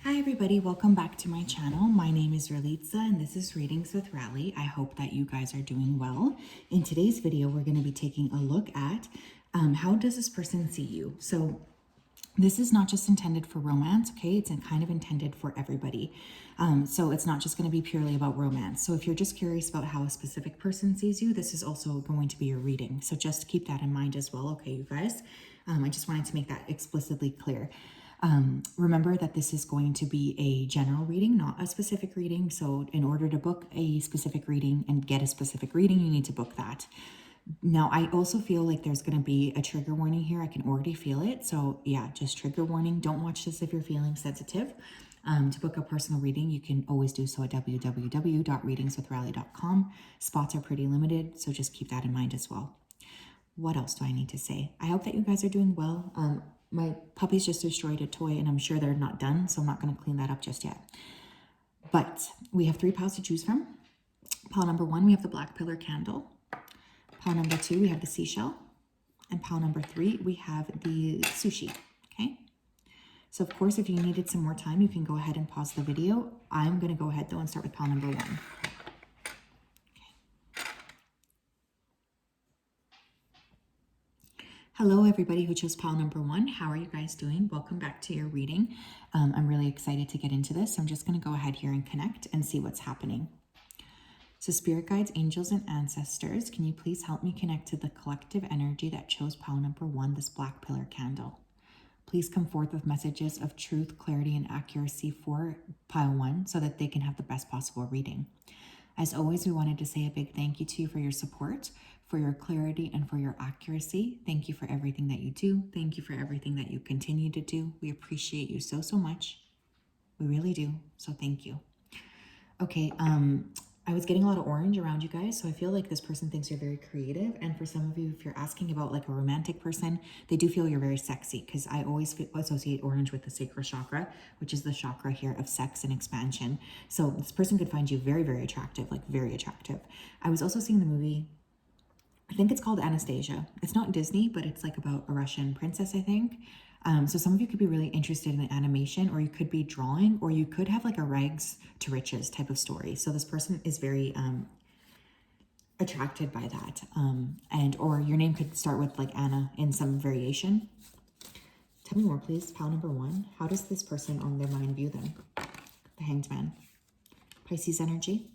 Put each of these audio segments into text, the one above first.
Hi everybody, welcome back to my channel. My name is Ralitza and this is Readings with Rally. I hope that you guys are doing well. In today's video, we're going to be taking a look at how does this person see you? So this is not just intended for romance, okay? It's kind of intended for everybody. So it's not just going to be purely about romance. So if you're just curious about how a specific person sees you, this is also going to be your reading. So just keep that in mind as well, okay, you guys? I just wanted to make that explicitly clear. Remember that this is going to be a general reading, not a specific reading. So in order to book a specific reading and get a specific reading, you need to book that. Now, I also feel like there's going to be a trigger warning here. I can already feel it. So yeah, just trigger warning. Don't watch this if you're feeling sensitive. To book a personal reading, you can always do so at www.readingswithrally.com. Spots are pretty limited, so just keep that in mind as well. What else do I need to say? I hope that you guys are doing well. My puppies just destroyed a toy and I'm sure they're not done, so I'm not going to clean that up just yet. But we have 3 piles to choose from. Pile number 1, we have the black pillar candle. Pile number 2, we have the seashell. And pile number 3, we have the sushi, okay? So of course, if you needed some more time, you can go ahead and pause the video. I'm going to go ahead though and start with pile number 1. Hello, everybody who chose pile number 1. How are you guys doing? Welcome back to your reading. I'm really excited to get into this. I'm just going to go ahead here and connect and see what's happening. So spirit guides, angels, and ancestors, can you please help me connect to the collective energy that chose pile number 1, this black pillar candle? Please come forth with messages of truth, clarity, and accuracy for pile 1 so that they can have the best possible reading. As always, we wanted to say a big thank you to you for your support, for your clarity, and for your accuracy. Thank you for everything that you do. Thank you for everything that you continue to do. We appreciate you so, so much. We really do. So thank you. Okay, I was getting a lot of orange around you guys, so I feel like this person thinks you're very creative. And for some of you, if you're asking about like a romantic person, they do feel you're very sexy, because I always associate orange with the sacral chakra, which is the chakra here of sex and expansion. So this person could find you very, very attractive, like very attractive. I was also seeing the movie, I think it's called Anastasia. It's not Disney, but it's like about a Russian princess, I think. So some of you could be really interested in animation, or you could be drawing, or you could have like a rags to riches type of story. So this person is very attracted by that. Or your name could start with like Anna in some variation. Tell me more, please. Pile number 1. How does this person on their mind view them? The Hanged Man. Pisces energy.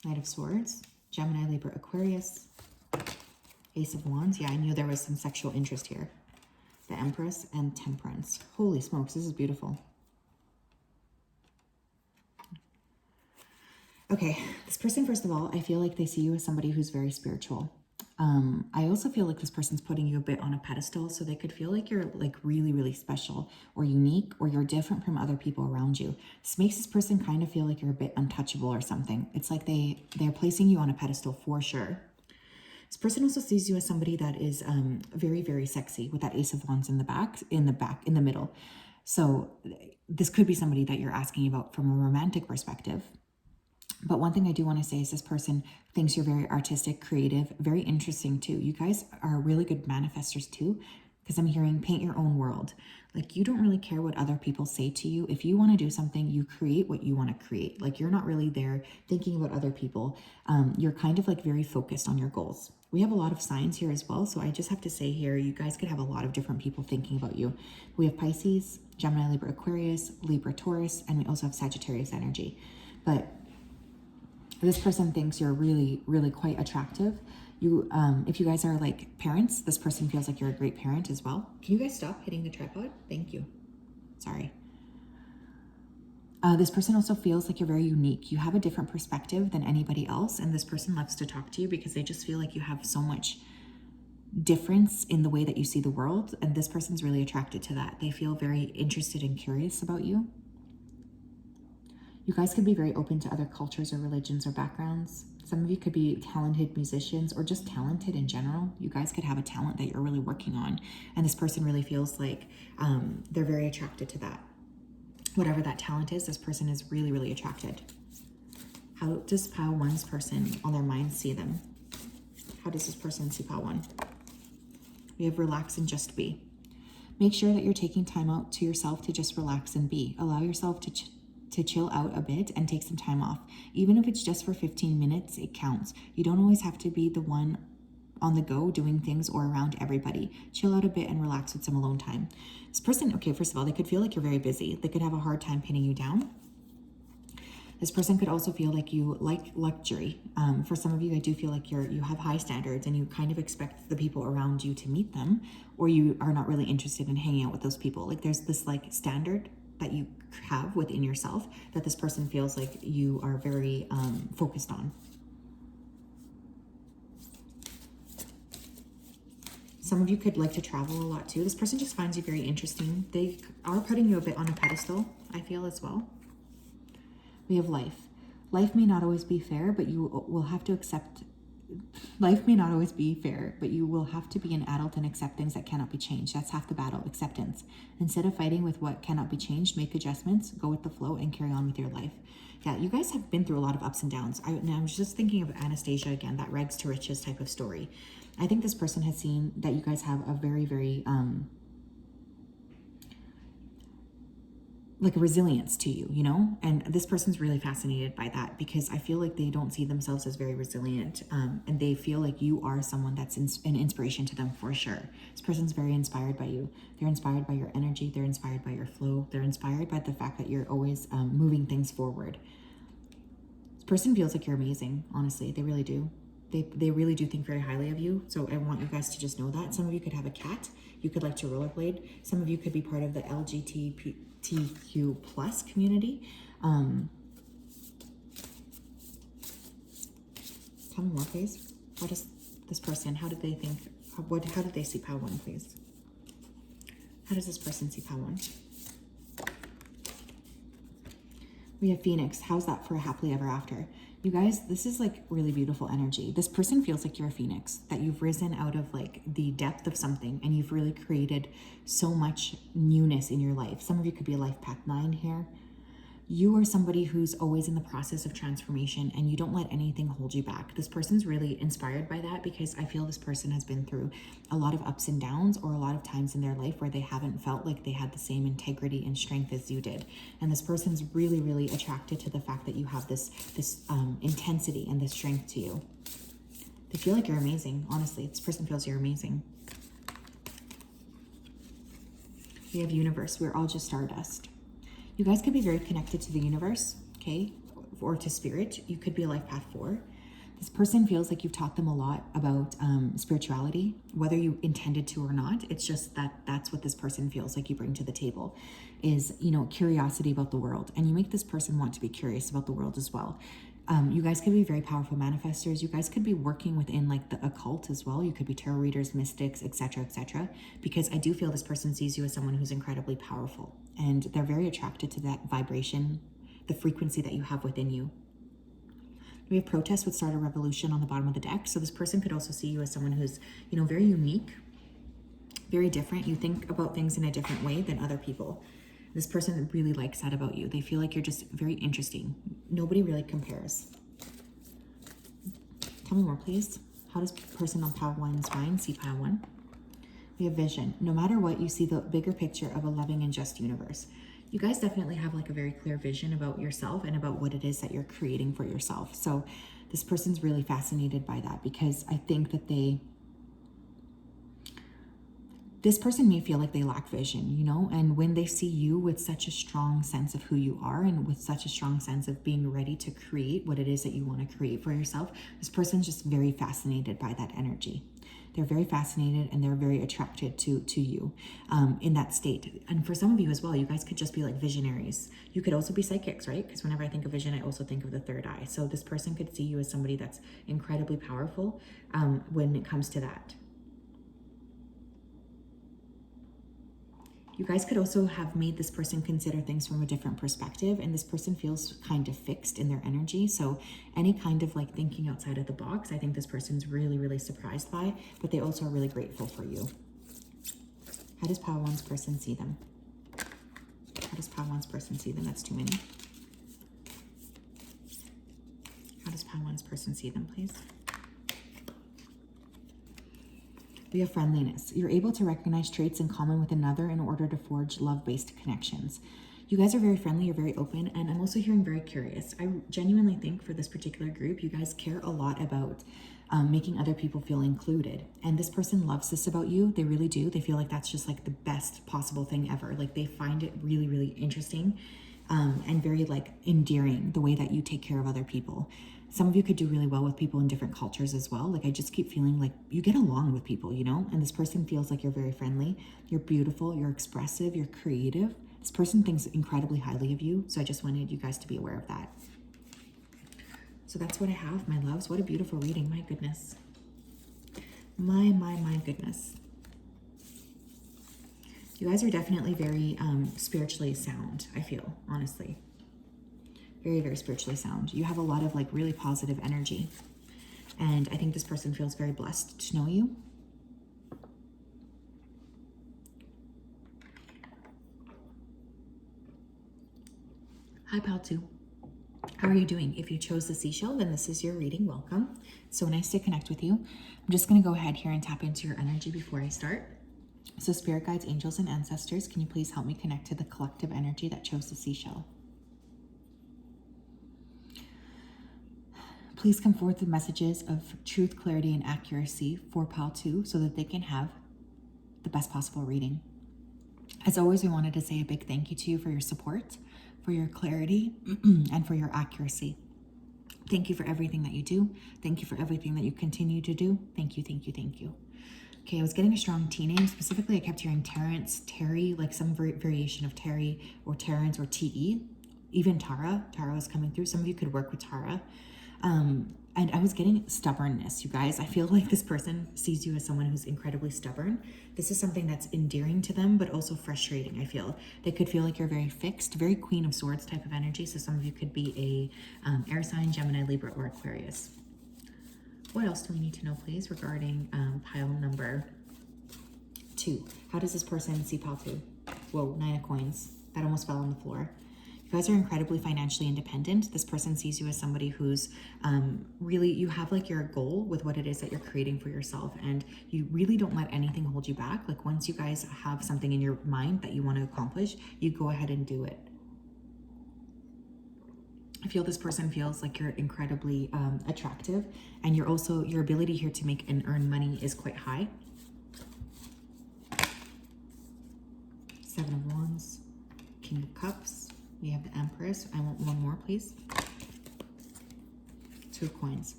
Knight of Swords. Gemini, Libra, Aquarius. Ace of Wands. Yeah, I knew there was some sexual interest here. The Empress and Temperance. Holy smokes, this is beautiful. Okay, this person, first of all, I feel like they see you as somebody who's very spiritual. I also feel like this person's putting you a bit on a pedestal, so they could feel like you're like really, really special or unique, or you're different from other people around you. This makes this person kind of feel like you're a bit untouchable or something. It's like they're placing you on a pedestal for sure. This person also sees you as somebody that is very, very sexy, with that Ace of Wands in the middle. So this could be somebody that you're asking about from a romantic perspective. But one thing I do want to say is this person thinks you're very artistic, creative, very interesting too. You guys are really good manifestors too, because I'm hearing paint your own world. Like, you don't really care what other people say to you. If you want to do something, you create what you want to create. Like, you're not really there thinking about other people. You're kind of like very focused on your goals. We have a lot of signs here as well. So I just have to say here, you guys could have a lot of different people thinking about you. We have Pisces, Gemini, Libra, Aquarius, Libra, Taurus, and we also have Sagittarius energy. But this person thinks you're really, really quite attractive. If you guys are like parents, this person feels like you're a great parent as well. Can you guys stop hitting the tripod? Thank you. Sorry. This person also feels like you're very unique. You have a different perspective than anybody else, and this person loves to talk to you because they just feel like you have so much difference in the way that you see the world, and this person's really attracted to that. They feel very interested and curious about you. You guys could be very open to other cultures or religions or backgrounds. Some of you could be talented musicians or just talented in general. You guys could have a talent that you're really working on, and this person really feels like they're very attracted to that. Whatever that talent is, this person is really, really attracted. How does pile 1's person on their mind see them? How does this person see pile 1? We have relax and just be. Make sure that you're taking time out to yourself to just relax and be. Allow yourself to chill out a bit and take some time off. Even if it's just for 15 minutes, it counts. You don't always have to be the one on the go doing things or around everybody. Chill out a bit and relax with some alone time. This person, okay, first of all, they could feel like you're very busy. They could have a hard time pinning you down. This person could also feel like you like luxury. For some of you, I do feel like you have high standards and you kind of expect the people around you to meet them, or you are not really interested in hanging out with those people. Like there's this like standard that you have within yourself that this person feels like you are very focused on. Some of you could like to travel a lot too. This person just finds you very interesting. They are putting you a bit on a pedestal, I feel, as well. We have life. Life may not always be fair, but you will have to accept. Life may not always be fair, but you will have to be an adult and accept things that cannot be changed. That's half the battle, acceptance. Instead of fighting with what cannot be changed, make adjustments, go with the flow, and carry on with your life. Yeah, you guys have been through a lot of ups and downs. I'm just thinking of Anastasia again, that rags to riches type of story. I think this person has seen that you guys have a very, very, like a resilience to you, you know? And this person's really fascinated by that because I feel like they don't see themselves as very resilient. And they feel like you are someone that's an inspiration to them for sure. This person's very inspired by you. They're inspired by your energy. They're inspired by your flow. They're inspired by the fact that you're always moving things forward. This person feels like you're amazing, honestly. They really do. They really do think very highly of you. So I want you guys to just know that. Some of you could have a cat. You could like to rollerblade. Some of you could be part of the LGBTQ plus community. Tell me more, please. How does this person, how did they think, how did they see Pile 1, please? How does this person see Pile 1? We have Phoenix. How's that for a happily ever after? You guys, this is like really beautiful energy. This person feels like you're a phoenix, that you've risen out of like the depth of something and you've really created so much newness in your life. Some of you could be a life path 9 here. You are somebody who's always in the process of transformation and you don't let anything hold you back. This person's really inspired by that because I feel this person has been through a lot of ups and downs or a lot of times in their life where they haven't felt like they had the same integrity and strength as you did. And this person's really, really attracted to the fact that you have this intensity and this strength to you. They feel like you're amazing. Honestly, this person feels you're amazing. We have universe. We're all just stardust. You guys could be very connected to the universe, okay, or to spirit. You could be a life path 4. This person feels like you've taught them a lot about spirituality, whether you intended to or not. It's just that that's what this person feels like you bring to the table is, you know, curiosity about the world. And you make this person want to be curious about the world as well. You guys could be very powerful manifestors. You guys could be working within like the occult as well. You could be tarot readers, mystics, etc., because I do feel this person sees you as someone who's incredibly powerful and they're very attracted to that vibration, the frequency that you have within you. We have protest would start a revolution on the bottom of the deck. So this person could also see you as someone who's, you know, very unique, very different. You think about things in a different way than other people. This person really likes that about you. They feel like you're just very interesting. Nobody really compares. Tell me more, please. How does person on Pile 1's mind see Pile 1? We have vision. No matter what, you see the bigger picture of a loving and just universe. You guys definitely have like a very clear vision about yourself and about what it is that you're creating for yourself. So this person's really fascinated by that because I think that this person may feel like they lack vision, you know, and when they see you with such a strong sense of who you are and with such a strong sense of being ready to create what it is that you want to create for yourself, this person's just very fascinated by that energy. They're very fascinated and they're very attracted to you in that state. And for some of you as well, you guys could just be like visionaries. You could also be psychics, right? Because whenever I think of vision, I also think of the third eye. So this person could see you as somebody that's incredibly powerful when it comes to that. You guys could also have made this person consider things from a different perspective, and this person feels kind of fixed in their energy. So any kind of like thinking outside of the box, I think this person's really, really surprised by, but they also are really grateful for you. How does Pile 1's person see them? How does Pile 1's person see them? That's too many. How does Pile 1's person see them, please? We have friendliness. You're able to recognize traits in common with another in order to forge love-based connections. You guys are very friendly, you're very open, and I'm also hearing very curious. I genuinely think for this particular group, you guys care a lot about making other people feel included. And this person loves this about you. They really do. They feel like that's just like the best possible thing ever. Like they find it really, really interesting and very like endearing the way that you take care of other people. Some of you could do really well with people in different cultures as well. Like I just keep feeling like you get along with people, you know? And this person feels like you're very friendly, you're beautiful, you're expressive, you're creative. This person thinks incredibly highly of you. So I just wanted you guys to be aware of that. So that's what I have, my loves. What a beautiful reading. My goodness. My goodness. You guys are definitely very spiritually sound, I feel, honestly. Very, very spiritually sound. You have a lot of like really positive energy. And I think this person feels very blessed to know you. Hi, Pal 2. How are you doing? If you chose the seashell, then this is your reading. Welcome. So nice to connect with you. I'm just going to go ahead here and tap into your energy before I start. So spirit guides, angels, and ancestors, can you please help me connect to the collective energy that chose the seashell? Please come forth with messages of truth, clarity, and accuracy for Pal 2 so that they can have the best possible reading. As always, we wanted to say a big thank you to you for your support, for your clarity, and for your accuracy. Thank you for everything that you do. Thank you for everything that you continue to do. Thank you, thank you, thank you. Okay, I was getting a strong T name. Specifically, I kept hearing Terrence, Terry, like some variation of Terry or Terrence or T-E. Even Tara. Tara was coming through. Some of you could work with Tara. And I was getting stubbornness, you guys. I feel like this person sees you as someone who's incredibly stubborn. This is something that's endearing to them, but also frustrating, I feel. They could feel like you're very fixed, very Queen of Swords type of energy. So some of you could be a air sign, Gemini, Libra, or Aquarius. What else do we need to know, please, regarding pile number 2? How does this person see pile 2? Whoa, 9 of coins. That almost fell on the floor. You guys are incredibly financially independent. This person sees you as somebody who's really, you have like your goal with what it is that you're creating for yourself, and you really don't let anything hold you back. Like once you guys have something in your mind that you want to accomplish, you go ahead and do it. I feel this person feels like you're incredibly attractive, and you're also, your ability here to make and earn money is quite high. 7 of Wands, King of Cups. We have the Empress. I want one more, please. 2 of Coins.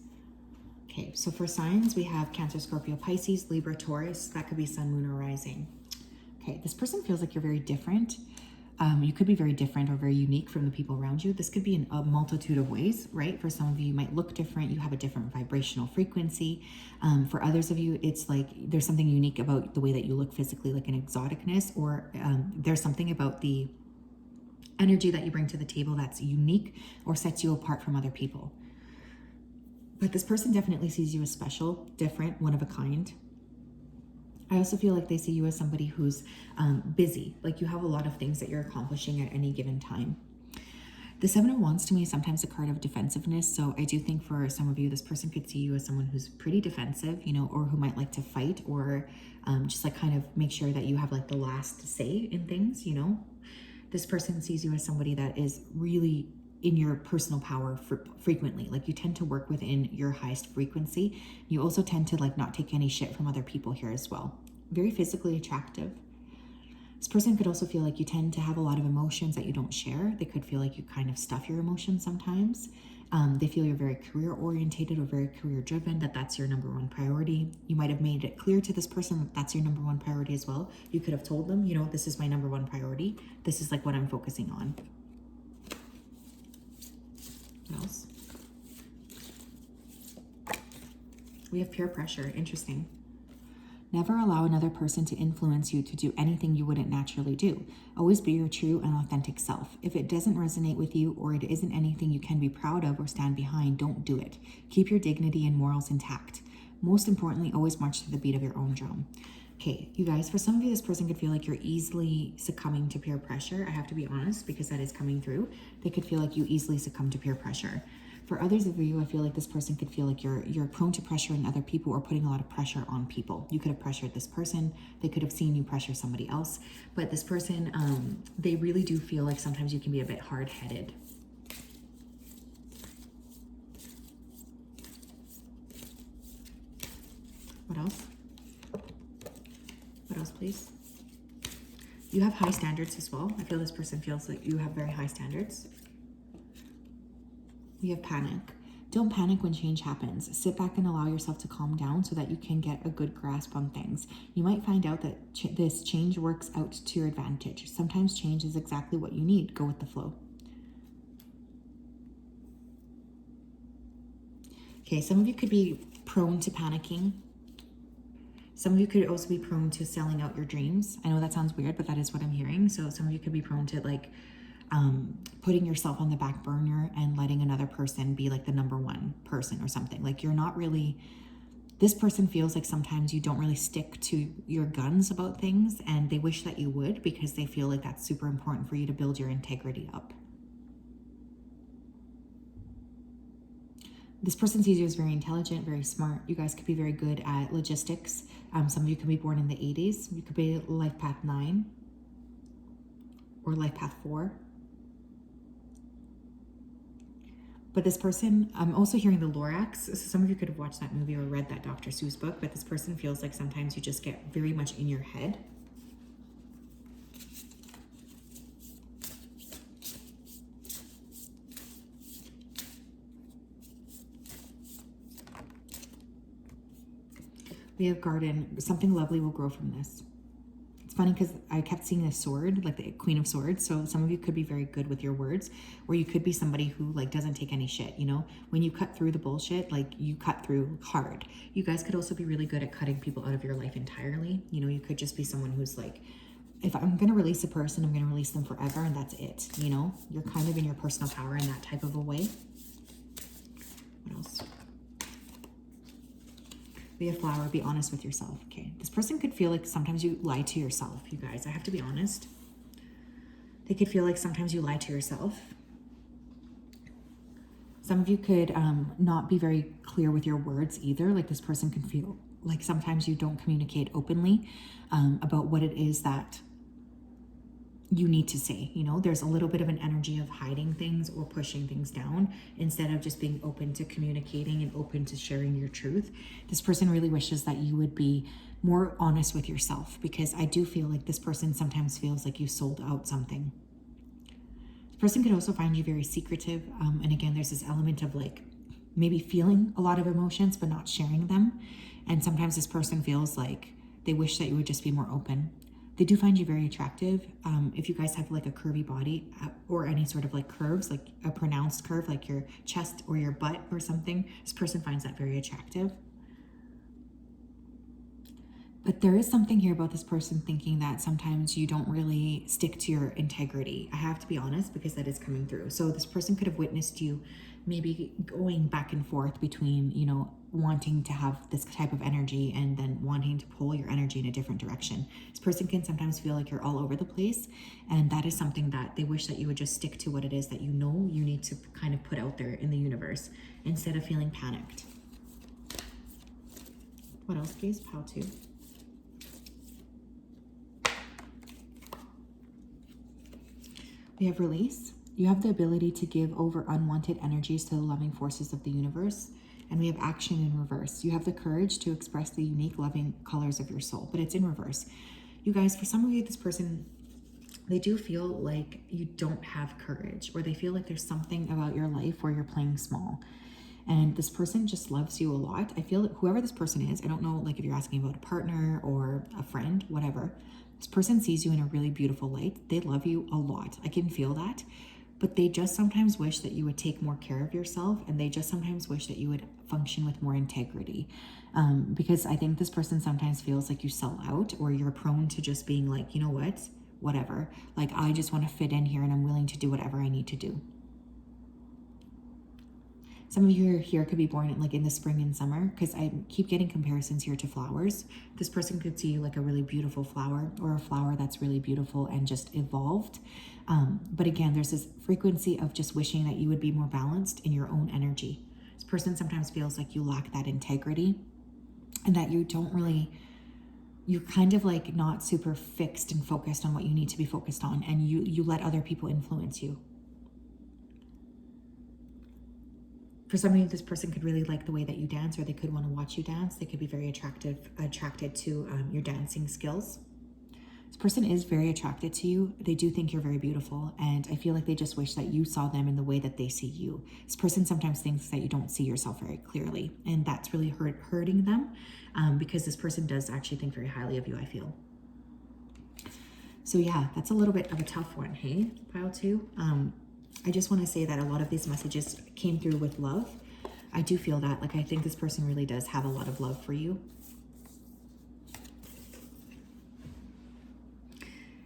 Okay, so for signs, we have Cancer, Scorpio, Pisces, Libra, Taurus. That could be Sun, Moon, or Rising. Okay, this person feels like you're very different. You could be very different or very unique from the people around you. This could be in a multitude of ways, right? For some of you, you might look different. You have a different vibrational frequency. For others of you, it's like there's something unique about the way that you look physically, like an exoticness, or there's something about the energy that you bring to the table that's unique or sets you apart from other people. But this person definitely sees you as special, different, one of a kind. I also feel like they see you as somebody who's busy, like you have a lot of things that you're accomplishing at any given time. The 7 of Wands to me is sometimes a card of defensiveness. So I do think for some of you, this person could see you as someone who's pretty defensive, you know, or who might like to fight, or just like kind of make sure that you have like the last say in things, you know. This person sees you as somebody that is really in your personal power frequently. Like you tend to work within your highest frequency. You also tend to like not take any shit from other people here as well. Very physically attractive. This person could also feel like you tend to have a lot of emotions that you don't share. They could feel like you kind of stuff your emotions sometimes. They feel you're very career orientated or very career driven, that that's your number 1 priority. You might have made it clear to this person that that's your number 1 priority as well. You could have told them, you know, this is my number 1 priority. This is like what I'm focusing on. What else? We have peer pressure. Interesting. Never allow another person to influence you to do anything you wouldn't naturally do. Always be your true and authentic self. If it doesn't resonate with you, or it isn't anything you can be proud of or stand behind, don't do it. Keep your dignity and morals intact. Most importantly, always march to the beat of your own drum. Okay, you guys, for some of you, this person could feel like you're easily succumbing to peer pressure. I have to be honest, because that is coming through. They could feel like you easily succumb to peer pressure. For others of you, I feel like this person could feel like you're prone to pressuring other people or putting a lot of pressure on people. You could have pressured this person. They could have seen you pressure somebody else. But this person, they really do feel like sometimes you can be a bit hard-headed. What else? What else, please? You have high standards as well. I feel this person feels like you have very high standards. We have panic. Don't panic when change happens. Sit back and allow yourself to calm down so that you can get a good grasp on things. You might find out that this change works out to your advantage. Sometimes change is exactly what you need. Go with the flow. Okay, some of you could be prone to panicking. Some of you could also be prone to selling out your dreams. I know that sounds weird, but that is what I'm hearing. So some of you could be prone to like putting yourself on the back burner and letting another person be like the number one person or something. Like you're not really, this person feels like sometimes you don't really stick to your guns about things, and they wish that you would because they feel like that's super important for you to build your integrity up. This person sees you as very intelligent, very smart. You guys could be very good at logistics. Some of you could be born in the 80s. You could be life path 9 or life path 4. But this person, I'm also hearing the Lorax. So some of you could have watched that movie or read that Dr. Seuss book, but this person feels like sometimes you just get very much in your head. We have garden. Something lovely will grow from this. It's funny because I kept seeing a sword, like the Queen of Swords. So some of you could be very good with your words, or you could be somebody who like doesn't take any shit, you know? When you cut through the bullshit, like you cut through hard. You guys could also be really good at cutting people out of your life entirely. You know, you could just be someone who's like, if I'm going to release a person, I'm going to release them forever, and that's it. You know, you're kind of in your personal power in that type of a way. What else? Be a flower, be honest with yourself. Okay, this person could feel like sometimes you lie to yourself, you guys. I have to be honest. They could feel like sometimes you lie to yourself. Some of you could not be very clear with your words either. Like this person can feel like sometimes you don't communicate openly about what it is that you need to say. You know, there's a little bit of an energy of hiding things or pushing things down instead of just being open to communicating and open to sharing your truth. This person really wishes that you would be more honest with yourself, because I do feel like this person sometimes feels like you sold out something. This person could also find you very secretive. And again, there's this element of like maybe feeling a lot of emotions, but not sharing them. And sometimes this person feels like they wish that you would just be more open. They do find you very attractive. If you guys have like a curvy body or any sort of like curves, like a pronounced curve, like your chest or your butt or something, this person finds that very attractive. But there is something here about this person thinking that sometimes you don't really stick to your integrity. I have to be honest, because that is coming through. So this person could have witnessed you maybe going back and forth between, you know, wanting to have this type of energy and then wanting to pull your energy in a different direction. This person can sometimes feel like you're all over the place, and that is something that they wish that you would just stick to what it is that you know you need to kind of put out there in the universe instead of feeling panicked. What else, please? How to? We have release. You have the ability to give over unwanted energies to the loving forces of the universe. And we have action in reverse. You have the courage to express the unique loving colors of your soul, but it's in reverse. You guys, for some of you, this person, they do feel like you don't have courage, or they feel like there's something about your life where you're playing small. And this person just loves you a lot. I feel that whoever this person is, I don't know, like if you're asking about a partner or a friend, whatever, this person sees you in a really beautiful light. They love you a lot. I can feel that. But they just sometimes wish that you would take more care of yourself, and they just sometimes wish that you would function with more integrity. Because I think this person sometimes feels like you sell out, or you're prone to just being like, you know what, whatever. Like, I just want to fit in here and I'm willing to do whatever I need to do. Some of you here could be born like in the spring and summer, because I keep getting comparisons here to flowers. This person could see like a really beautiful flower, or a flower that's really beautiful and just evolved. But again, there's this frequency of just wishing that you would be more balanced in your own energy. This person sometimes feels like you lack that integrity, and that you don't really, you're kind of like not super fixed and focused on what you need to be focused on, and you let other people influence you. For some of you, this person could really like the way that you dance, or they could want to watch you dance. They could be very attracted to your dancing skills. This person is very attracted to you. They do think you're very beautiful, and I feel like they just wish that you saw them in the way that they see you. This person sometimes thinks that you don't see yourself very clearly, and that's really hurting them, because this person does actually think very highly of you, I feel. So yeah, that's a little bit of a tough one, hey, pile 2. I just want to say that a lot of these messages came through with love. I do feel that, like, I think this person really does have a lot of love for you.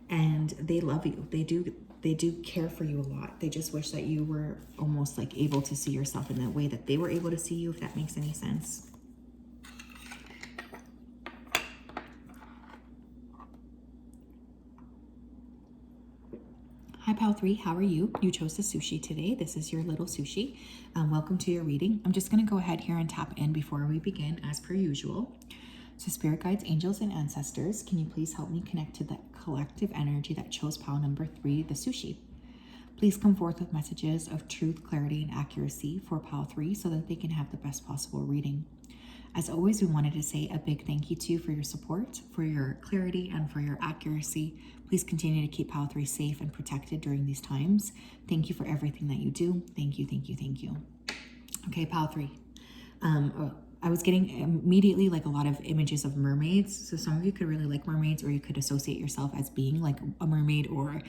And they love you. They do care for you a lot. They just wish that you were almost like able to see yourself in the way that they were able to see you, if that makes any sense. Hi, Pal 3, how are you? You chose the sushi today. This is your little sushi. Welcome to your reading. I'm just going to go ahead here and tap in before we begin, as per usual. So spirit guides, angels, and ancestors, can you please help me connect to that collective energy that chose pile number 3, the sushi? Please come forth with messages of truth, clarity, and accuracy for pile 3 so that they can have the best possible reading. As always, we wanted to say a big thank you to you for your support, for your clarity, and for your accuracy. Please continue to keep pile 3 safe and protected during these times. Thank you for everything that you do. Thank you, thank you, thank you. Okay, pile 3. I was getting immediately like a lot of images of mermaids. So some of you could really like mermaids, or you could associate yourself as being like a mermaid, or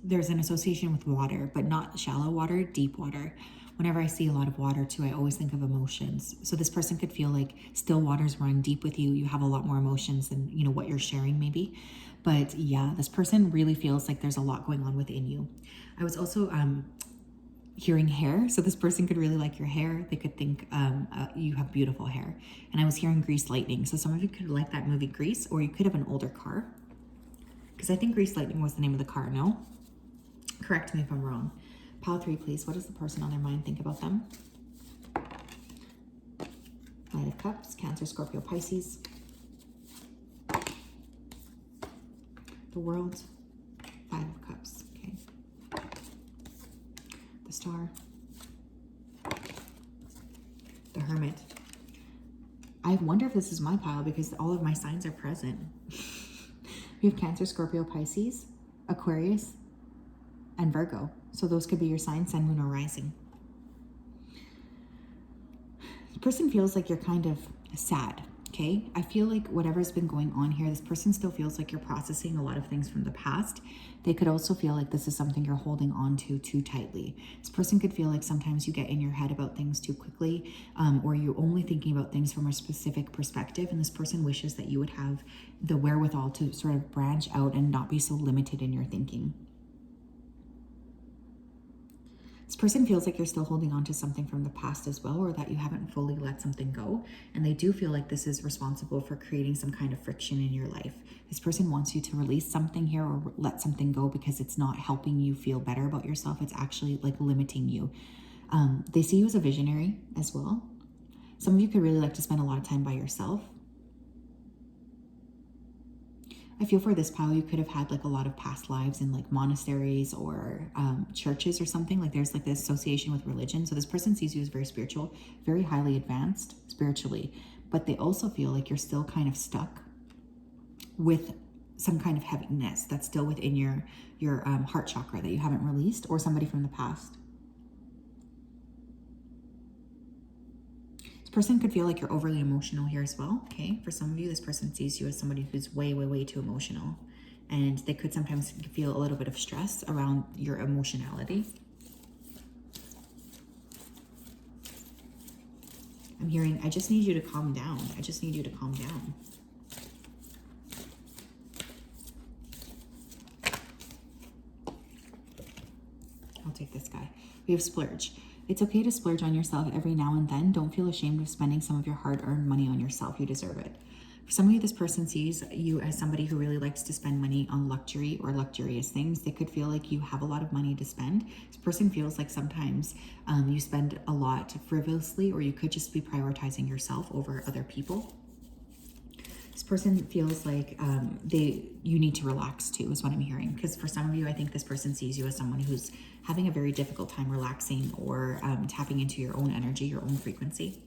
there's an association with water, but not shallow water, deep water. Whenever I see a lot of water too, I always think of emotions. So this person could feel like still waters run deep with you. You have a lot more emotions than, you know, what you're sharing maybe. But yeah, this person really feels like there's a lot going on within you. I was also hearing hair. So this person could really like your hair. They could think you have beautiful hair. And I was hearing Grease Lightning. So some of you could like that movie Grease, or you could have an older car. Because I think Grease Lightning was the name of the car, no? Correct me if I'm wrong. Pile 3, please. What does the person on their mind think about them? Knight of Cups, Cancer, Scorpio, Pisces. The World, 5 of Cups. Okay. The Star. The Hermit. I wonder if this is my pile because all of my signs are present. We have Cancer, Scorpio, Pisces, Aquarius, and Virgo. So those could be your signs, sun, moon, or rising. The person feels like you're kind of sad, okay? I feel like whatever's been going on here, this person still feels like you're processing a lot of things from the past. They could also feel like this is something you're holding on to too tightly. This person could feel like sometimes you get in your head about things too quickly, or you're only thinking about things from a specific perspective, and this person wishes that you would have the wherewithal to sort of branch out and not be so limited in your thinking. This person feels like you're still holding on to something from the past as well, or that you haven't fully let something go. And they do feel like this is responsible for creating some kind of friction in your life. This person wants you to release something here or let something go because it's not helping you feel better about yourself. It's actually like limiting you. They see you as a visionary as well. Some of you could really like to spend a lot of time by yourself. I feel for this pile, you could have had like a lot of past lives in like monasteries or churches or something. Like there's like this association with religion. So this person sees you as very spiritual, very highly advanced spiritually, but they also feel like you're still kind of stuck with some kind of heaviness that's still within your heart chakra that you haven't released, or somebody from the past. Person could feel like you're overly emotional here as well. Okay, for some of you, this person sees you as somebody who's way too emotional, and they could sometimes feel a little bit of stress around your emotionality. I'm hearing, I just need you to calm down. I just need you to calm down. I'll take this guy. We have Splurge. It's okay to splurge on yourself every now and then. Don't feel ashamed of spending some of your hard-earned money on yourself. You deserve it. For some of you, this person sees you as somebody who really likes to spend money on luxury or luxurious things. They could feel like you have a lot of money to spend. This person feels like sometimes you spend a lot frivolously, or you could just be prioritizing yourself over other people. This person feels like you need to relax too, is what I'm hearing. Because for some of you, I think this person sees you as someone who's having a very difficult time relaxing or tapping into your own energy, your own frequency.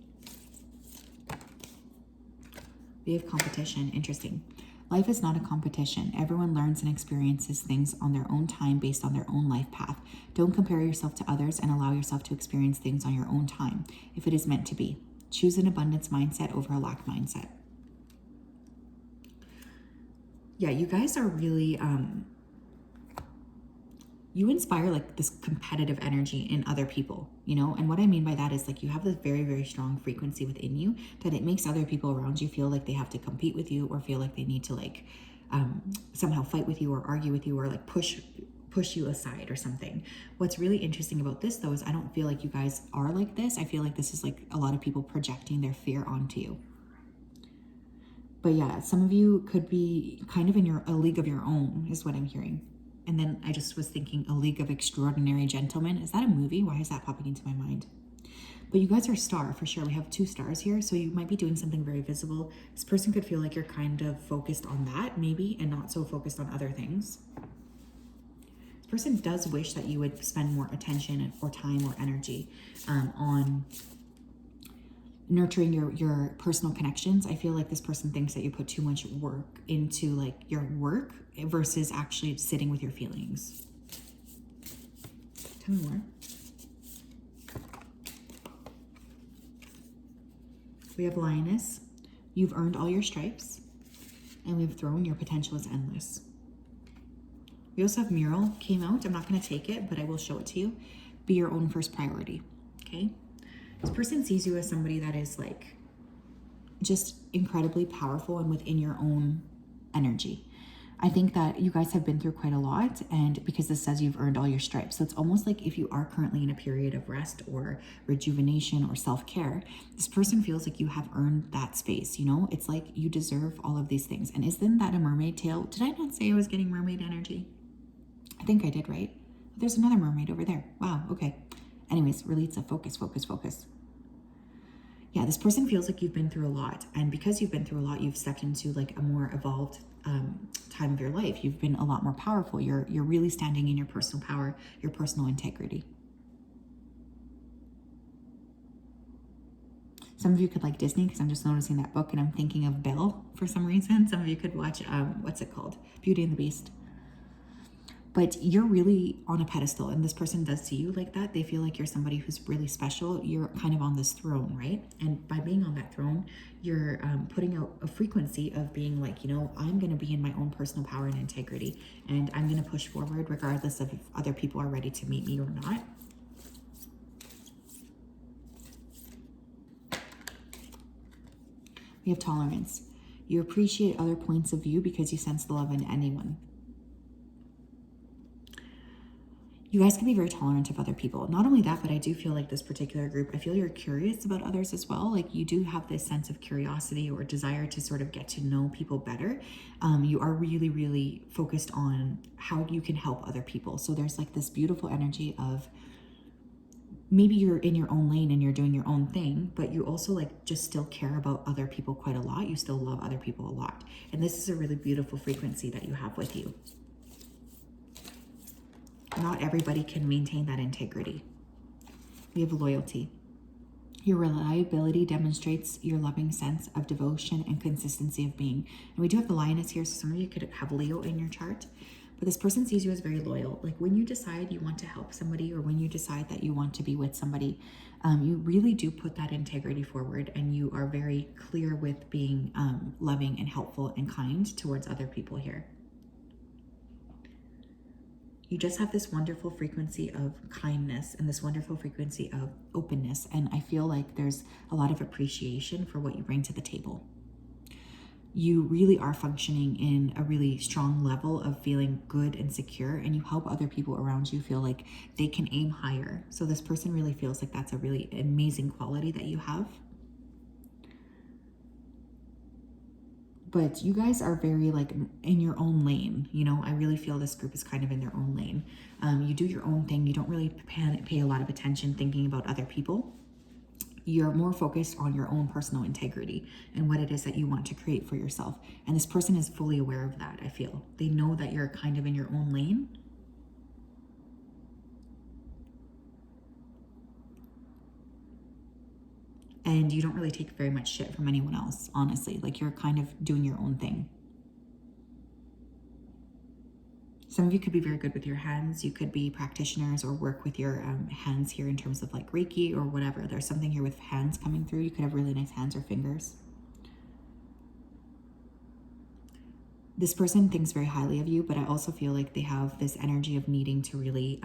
We have competition. Interesting. Life is not a competition. Everyone learns and experiences things on their own time based on their own life path. Don't compare yourself to others and allow yourself to experience things on your own time, if it is meant to be. Choose an abundance mindset over a lack mindset. Yeah, you guys are really, you inspire like this competitive energy in other people, you know? And what I mean by that is like you have this very, very strong frequency within you that it makes other people around you feel like they have to compete with you, or feel like they need to like somehow fight with you or argue with you, or like push you aside or something. What's really interesting about this though is I don't feel like you guys are like this. I feel like this is like a lot of people projecting their fear onto you. But yeah, some of you could be kind of in a league of your own, is what I'm hearing. And then I just was thinking A League of Extraordinary Gentlemen. Is that a movie? Why is that popping into my mind? But you guys are a star for sure. We have 2 stars here. So you might be doing something very visible. This person could feel like you're kind of focused on that maybe, and not so focused on other things. This person does wish that you would spend more attention or time or energy on nurturing your personal connections. I feel like this person thinks that you put too much work into like your work versus actually sitting with your feelings. Tell me more. We have Lioness. You've earned all your stripes. And we have Throne. Your potential is endless. We also have Mural came out. I'm not going to take it, but I will show it to you. Be your own first priority. Okay. This person sees you as somebody that is like just incredibly powerful and within your own energy. I think that you guys have been through quite a lot, and because this says you've earned all your stripes. So it's almost like if you are currently in a period of rest or rejuvenation or self-care, this person feels like you have earned that space, you know? It's like you deserve all of these things. And isn't that a mermaid tail? Did I not say I was getting mermaid energy? I think I did, right? There's another mermaid over there. Wow, okay. Anyways, Ralitza, focus. Yeah, this person feels like you've been through a lot. And because you've been through a lot, you've stepped into like a more evolved time of your life. You've been a lot more powerful. You're really standing in your personal power, your personal integrity. Some of you could like Disney, because I'm just noticing that book and I'm thinking of Belle for some reason. Some of you could watch, what's it called? Beauty and the Beast. But you're really on a pedestal, and this person does see you like that. They feel like you're somebody who's really special. You're kind of on this throne, right? And by being on that throne, you're putting out a frequency of being like, you know, I'm going to be in my own personal power and integrity, and I'm going to push forward regardless of if other people are ready to meet me or not. We have Tolerance. You appreciate other points of view because you sense the love in anyone. You guys can be very tolerant of other people. Not only that, but I do feel like this particular group, I feel you're curious about others as well. Like you do have this sense of curiosity or desire to sort of get to know people better. You are really, really focused on how you can help other people. So there's like this beautiful energy of maybe you're in your own lane and you're doing your own thing, but you also like just still care about other people quite a lot. You still love other people a lot. And this is a really beautiful frequency that you have with you. Not everybody can maintain that integrity. We have Loyalty. Your reliability demonstrates your loving sense of devotion and consistency of being. And we do have the Lioness here, so some of you could have Leo in your chart. But this person sees you as very loyal. Like when you decide you want to help somebody, or when you decide that you want to be with somebody, you really do put that integrity forward, and you are very clear with being loving and helpful and kind towards other people here. You just have this wonderful frequency of kindness and this wonderful frequency of openness. And I feel like there's a lot of appreciation for what you bring to the table. you really are functioning in a really strong level of feeling good and secure, and you help other people around you feel like they can aim higher. So this person really feels like that's a really amazing quality that you have. But you guys are very like in your own lane. You know, I really feel this group is kind of in their own lane. You do your own thing. You don't really pay a lot of attention thinking about other people. You're more focused on your own personal integrity and what it is that you want to create for yourself. And this person is fully aware of that, I feel. They know that you're kind of in your own lane. And you don't really take very much shit from anyone else, honestly. Like, you're kind of doing your own thing. Some of you could be very good with your hands. You could be practitioners or work with your hands here in terms of like Reiki or whatever. There's something here with hands coming through. You could have really nice hands or fingers. This person thinks very highly of you, but I also feel like they have this energy of needing to really,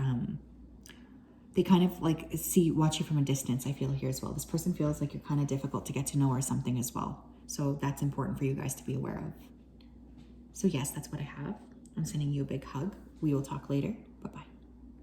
they kind of like watch you from a distance, I feel here as well. This person feels like you're kind of difficult to get to know or something as well. So that's important for you guys to be aware of. So yes, that's what I have. I'm sending you a big hug. We will talk later. Bye-bye.